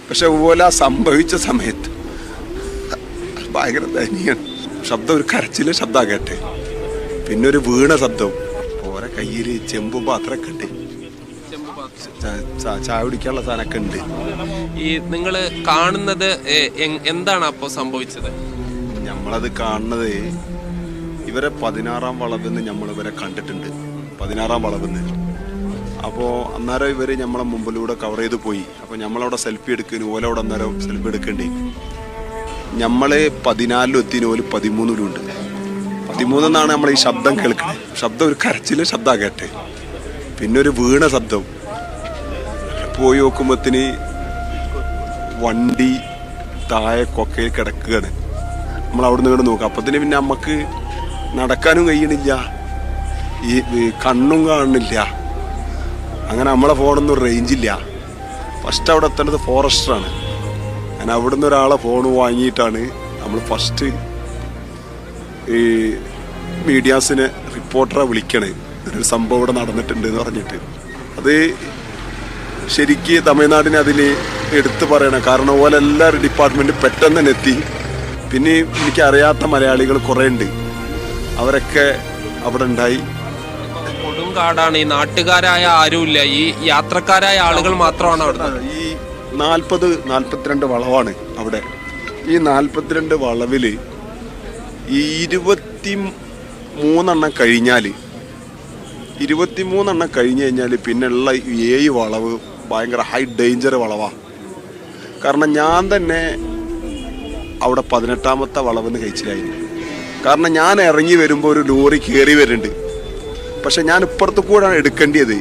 പക്ഷെ അതുപോലെ സംഭവിച്ച സമയത്ത് ഭയങ്കര ദയനീയാണ്. ശബ്ദം ഒരു കരച്ചിലെ ശബ്ദം കേട്ടെ, പിന്നെ ഒരു വീണ ശബ്ദവും. ഓരോ കയ്യിൽ ചെമ്പും പാത്രമൊക്കെ ഉണ്ട്, ചായ കുടിക്കാനുള്ള സാധനമൊക്കെ ഉണ്ട്. ഈ നിങ്ങൾ കാണുന്നത് എന്താണ് അപ്പോൾ സംഭവിച്ചത്? നമ്മളത് കാണുന്നത് ഇവരെ 16-ാം വളവെന്ന് നമ്മൾ ഇവരെ കണ്ടിട്ടുണ്ട്. 16-ാം വളവെന്ന്. അപ്പോൾ അന്നേരം ഇവർ നമ്മളെ മുമ്പിലൂടെ കവർ ചെയ്ത് പോയി. അപ്പോൾ നമ്മളവിടെ സെൽഫി എടുക്കുന്നു, ഓലവിടെ അന്നേരം സെൽഫി എടുക്കേണ്ടി. നമ്മൾ 14 എത്തിന് ഓല് 13 ഉണ്ട്. 13 എന്നാണ് നമ്മൾ ഈ ശബ്ദം കേൾക്കുന്നത്. ശബ്ദം ഒരു കരച്ചിലെ ശബ്ദം കേട്ടെ, പിന്നെ ഒരു വീണ ശബ്ദം. പോയി നോക്കുമ്പത്തിന് വണ്ടി താഴെ കൊക്കയിൽ കിടക്കുകയാണ്. നമ്മൾ അവിടെ നിന്ന് നോക്കുക. അപ്പത്തിന് പിന്നെ നമുക്ക് നടക്കാനും കഴിയണില്ല, ഈ കണ്ണും കാണുന്നില്ല. അങ്ങനെ നമ്മളെ ഫോണൊന്നും റേഞ്ചില്ല. ഫസ്റ്റ് അവിടെ എത്തേണ്ടത് ഫോറസ്റ്ററാണ്. അങ്ങനെ അവിടെ നിന്ന് ഒരാളെ ഫോൺ വാങ്ങിയിട്ടാണ് നമ്മൾ ഫസ്റ്റ് ഈ മീഡിയാസിനെ റിപ്പോർട്ടറെ വിളിക്കണേ, ഒരു സംഭവം ഇവിടെ നടന്നിട്ടുണ്ട് എന്ന് പറഞ്ഞിട്ട്. അത് ശരിക്ക് തമിഴ്നാടിനെ അതിൽ എടുത്തു പറയണം. കാരണം ഓലെ എല്ലാ ഡിപ്പാർട്ട്മെൻറ്റും പെട്ടെന്ന് തന്നെ എത്തി. പിന്നെ എനിക്കറിയാത്ത മലയാളികൾ കുറേ ഉണ്ട്, അവരൊക്കെ അവിടെ ഉണ്ടായി. കൊടുങ്കാടാണ്, ഈ നാട്ടുകാരായ ആരുമില്ല, ഈ യാത്രക്കാരായ ആളുകൾ മാത്രമാണ് അവിടെ. ഈ 40-42 വളവാണ് അവിടെ. ഈ 42 വളവിൽ ഈ 23 കഴിഞ്ഞാൽ 23 കഴിഞ്ഞ് കഴിഞ്ഞാൽ പിന്നെയുള്ള 7 വളവ് ഭയങ്കര ഹൈ ഡേഞ്ചർ വളവാണ്. കാരണം ഞാൻ തന്നെ അവിടെ 18-ാമത്തെ വളവെന്ന് കഴിച്ചിലായിരുന്നു. കാരണം ഞാൻ ഇറങ്ങി വരുമ്പോൾ ഒരു ലോറി കയറി വരുന്നുണ്ട്. പക്ഷെ ഞാൻ ഇപ്പുറത്ത് കൂടെയാണ് എടുക്കേണ്ടത്.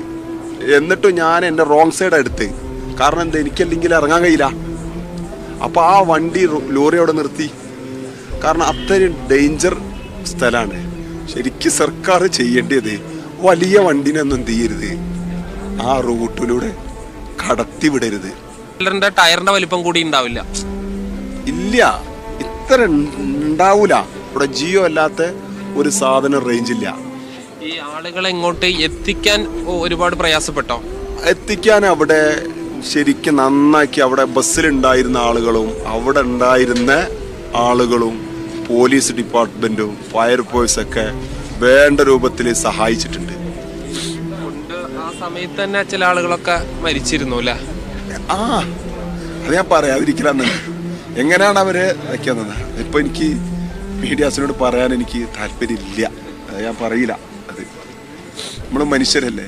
എന്നിട്ടും ഞാൻ എൻ്റെ റോങ് സൈഡ് എടുത്ത്. കാരണം എന്താ, എനിക്കല്ലെങ്കിൽ ഇറങ്ങാൻ കഴിയില്ല. അപ്പോൾ ആ വണ്ടി ലോറി അവിടെ നിർത്തി. കാരണം അത്രയും ഡേഞ്ചർ സ്ഥലമാണ്. ശരിക്കും സർക്കാർ ചെയ്യേണ്ടത് വലിയ വണ്ടിനൊന്നും എന്ത് ചെയ്യരുത്, ആ റൂട്ടിലൂടെ കടത്തി വിടരുത്. ടയറിന്റെ വലിപ്പം കൂടി ഉണ്ടാവില്ല. ഇല്ല, ഇത്ര ഉണ്ടാവൂല. ഇവിടെ ജിയോ അല്ലാത്ത ഒരു സാധനം റേഞ്ചില്ല. ഈ ആളുകളെ ഇങ്ങോട്ട് എത്തിക്കാൻ ഒരുപാട് പ്രയാസപ്പെട്ടോ? എത്തിക്കാൻ അവിടെ ശരിക്കും നന്നാക്കി അവിടെ ബസ്സിലുണ്ടായിരുന്ന ആളുകളും അവിടെ ഉണ്ടായിരുന്ന ആളുകളും പോലീസ് ഡിപ്പാർട്ട്മെന്റും ഫയർഫോഴ്സൊക്കെ വേണ്ട രൂപത്തിൽ സഹായിച്ചിട്ടുണ്ട്. ആ സമയത്ത് തന്നെ ചില ആളുകളൊക്കെ മരിച്ചിരുന്നു അല്ലേ? ആ, അത് ഞാൻ പറയാതിരിക്കലെന്ന്. എങ്ങനെയാണ് അവര് വയ്ക്കുന്നത് ഇപ്പൊ എനിക്ക് മീഡിയാസിനോട് പറയാൻ എനിക്ക് താല്പര്യമില്ല. അത് ഞാൻ പറയില്ല. അത് നമ്മൾ മനുഷ്യരല്ലേ.